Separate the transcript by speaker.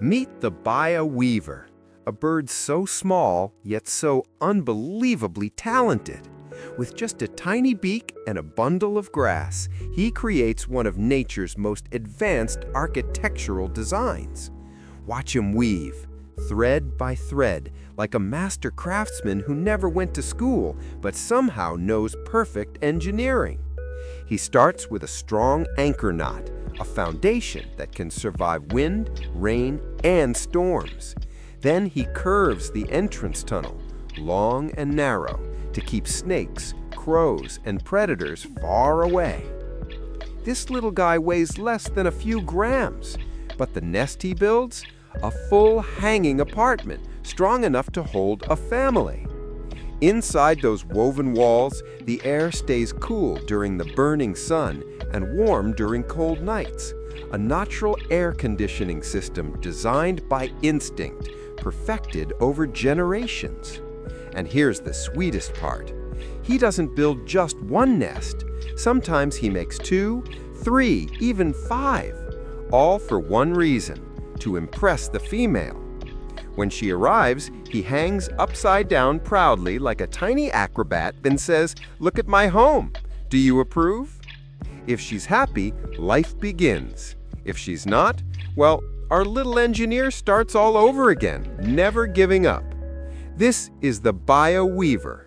Speaker 1: Meet the Baya Weaver, a bird so small yet so unbelievably talented. With just a tiny beak and a bundle of grass, he creates one of nature's most advanced architectural designs. Watch him weave, thread by thread, like a master craftsman who never went to school but somehow knows perfect engineering. He starts with a strong anchor knot, a foundation that can survive wind, rain, and storms. Then he curves the entrance tunnel, long and narrow, to keep snakes, crows, and predators far away. This little guy weighs less than a few grams, but the nest he builds? A full hanging apartment, strong enough to hold a family. Inside those woven walls, the air stays cool during the burning sun and warm during cold nights. A natural air conditioning system designed by instinct, perfected over generations. And here's the sweetest part. He doesn't build just one nest. Sometimes he makes 2, 3, even 5. All for one reason: to impress the female. When she arrives, he hangs upside down proudly like a tiny acrobat, then says, "Look at my home. Do you approve?" If she's happy, life begins. If she's not, well, our little engineer starts all over again, never giving up. This is the Baya Weaver.